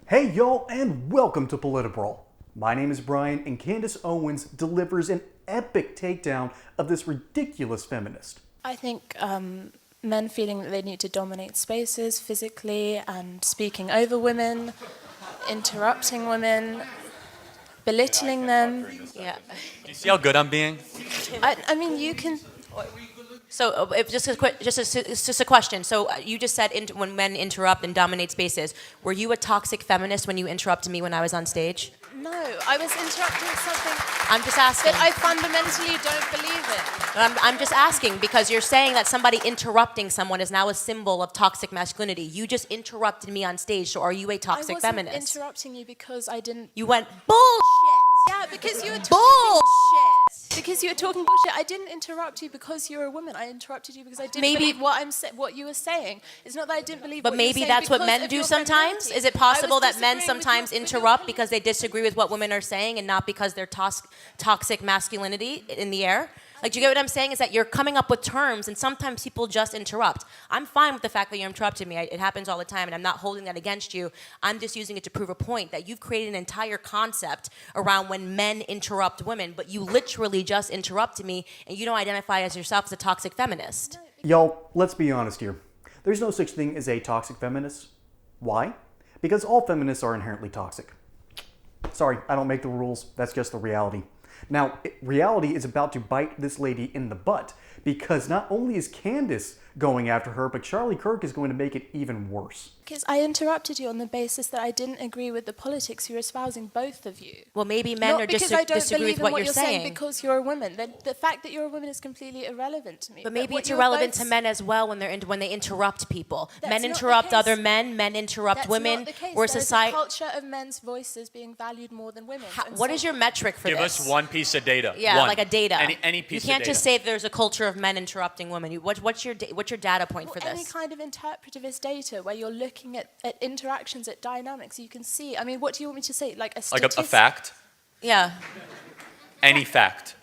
Hey y'all, and welcome to PolitiBrawl. My name is Brian, and Candace Owens delivers an epic takedown of this ridiculous feminist. I think men feeling that they need to dominate spaces physically and speaking over women, interrupting women, belittling them. Yeah. Do you see how good I'm being? I mean, you can... So, just a question. So, you just said when men interrupt and dominate spaces. Were you a toxic feminist when you interrupted me when I was on stage? No, I was interrupting something I'm just asking. that I fundamentally don't believe in. I'm just asking because you're saying that somebody interrupting someone is now a symbol of toxic masculinity. You just interrupted me on stage, so are you a toxic feminist? I wasn't interrupting you because I didn't... You went bullshit. Yeah, because you were talking Bullshit. Because you were talking bullshit. I didn't interrupt you because you're a woman. I interrupted you because I didn't believe what you were saying. It's not that I didn't believe But what you were maybe saying that's what because men of do your sometimes? femininity. Is it possible that men disagreeing with sometimes your interrupt belief. because they disagree with what women are saying and not because they're toxic masculinity in the air? Like, do you get what I'm saying? Is that you're coming up with terms, and sometimes people just interrupt. I'm fine with the fact that you interrupted me. It happens all the time, and I'm not holding that against you. I'm just using it to prove a point that you've created an entire concept around when men interrupt women, but you literally just interrupted me, and you don't identify as yourself as a toxic feminist. Y'all, let's be honest here. There's no such thing as a toxic feminist. Why? Because all feminists are inherently toxic. Sorry, I don't make the rules. That's just the reality. Now, reality is about to bite this lady in the butt because not only is Candace going after her, but Charlie Kirk is going to make it even worse. Because I interrupted you on the basis that I didn't agree with the politics you're espousing, both of you. Well, maybe men Not are because I don't disagree believe with in what you're saying. because you're a woman. The fact that you're a woman is completely irrelevant to me. But maybe what it's you're irrelevant both to men as well when they interrupt people. That's Men not the interrupt case. other men. Men interrupt That's women. not the case. We're There's society. a culture of men's voices being valued more than women's. What is your metric for Give this? us one piece of data. Yeah, One. like a data. Any piece You can't of data. just say there's a culture of men interrupting women. What's your data point for Any this? kind of interpretivist data where you're looking at interactions, at dynamics, you can see. I mean, what do you want me to say? Like a Like statistic? a fact? Yeah. Any fact.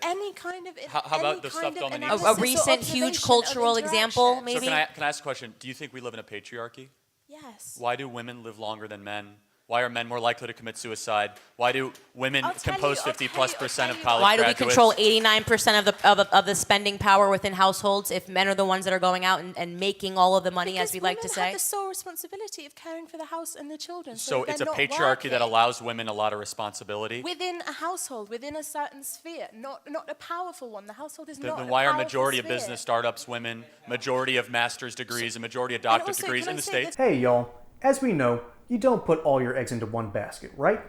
Any kind of How about the stuff Dominique analysis said? A or recent huge observation cultural of example, interaction. maybe? So can I ask a question? Do you think we live in a patriarchy? Yes. Why do women live longer than men? Why are men more likely to commit suicide? Why do women I'll tell compose you- 50+% of I'll college Why do we graduates? control 89% of the spending power within households if men are the ones that are going out and making all of the money, as we like to Because say? women have the sole responsibility of caring for the house and the children. So they're it's a not patriarchy that working. allows women a lot of responsibility? Within a household, within a certain sphere, not a powerful one. The household is not Then a why are powerful majority of sphere. business startups women, majority of master's degrees, and majority of And doctorate also, degrees can in I the say States? this- Hey y'all, as we know, you don't put all your eggs into one basket, right?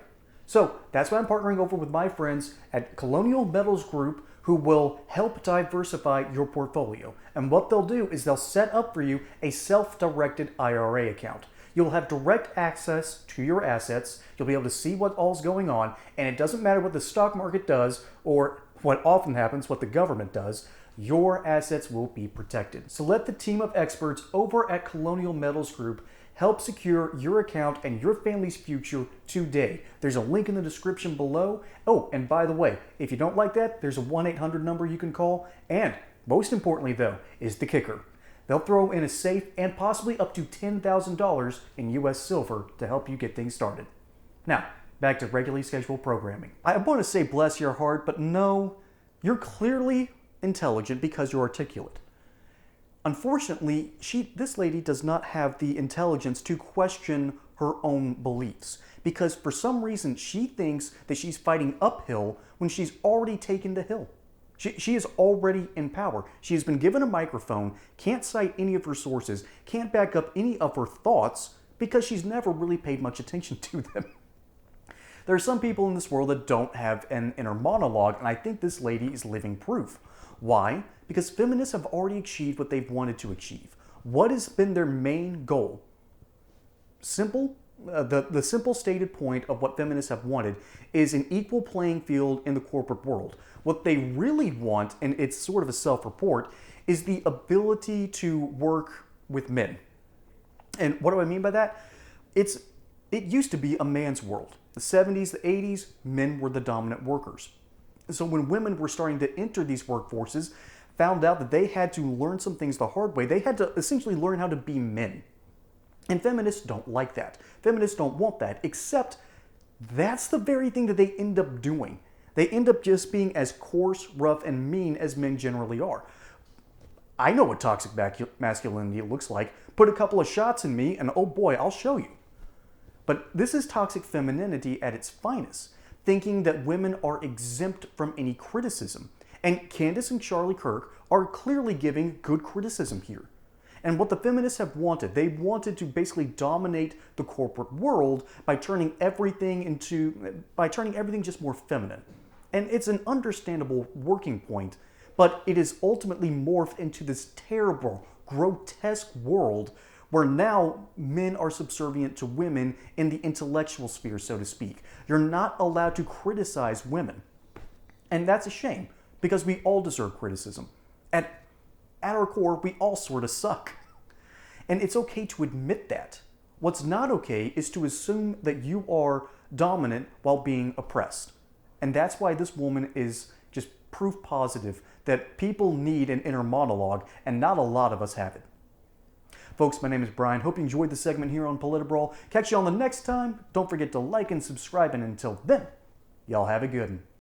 So that's why I'm partnering over with my friends at Colonial Metals Group who will help diversify your portfolio. And what they'll do is they'll set up for you a self-directed IRA account. You'll have direct access to your assets, you'll be able to see what all's going on, and it doesn't matter what the stock market does or what often happens, what the government does, your assets will be protected. So let the team of experts over at Colonial Metals Group help secure your account and your family's future today. There's a link in the description below. Oh, and by the way, if you don't like that, there's a 1-800 number you can call. And most importantly though, is the kicker. They'll throw in a safe and possibly up to $10,000 in US silver to help you get things started. Now, back to regularly scheduled programming. I want to say bless your heart, but no, you're clearly intelligent because you're articulate. Unfortunately, this lady does not have the intelligence to question her own beliefs because for some reason she thinks that she's fighting uphill when she's already taken the hill. She is already in power. She has been given a microphone, can't cite any of her sources, can't back up any of her thoughts because she's never really paid much attention to them. There are some people in this world that don't have an inner monologue, and I think this lady is living proof. Why? Because feminists have already achieved what they've wanted to achieve. What has been their main goal? Simple. The simple stated point of what feminists have wanted is an equal playing field in the corporate world. What they really want, and it's sort of a self-report, is the ability to work with men. And what do I mean by that? It used to be a man's world. The 70s, the 80s, men were the dominant workers. So when women were starting to enter these workforces, found out that they had to learn some things the hard way. They had to essentially learn how to be men. And feminists don't like that. Feminists don't want that, except that's the very thing that they end up doing. They end up just being as coarse, rough, and mean as men generally are. I know what toxic masculinity looks like. Put a couple of shots in me, and oh boy, I'll show you. But this is toxic femininity at its finest, thinking that women are exempt from any criticism. And Candace and Charlie Kirk are clearly giving good criticism here. And what the feminists have wanted, they wanted to basically dominate the corporate world by turning everything just more feminine. And it's an understandable working point, but it is ultimately morphed into this terrible, grotesque world where now men are subservient to women in the intellectual sphere, so to speak. You're not allowed to criticize women. And that's a shame, because we all deserve criticism. At our core, we all sort of suck. And it's okay to admit that. What's not okay is to assume that you are dominant while being oppressed. And that's why this woman is just proof positive that people need an inner monologue, and not a lot of us have it. Folks, my name is Brian. Hope you enjoyed the segment here on PolitiBrawl. Catch you on the next time. Don't forget to like and subscribe, and until then, y'all have a good one.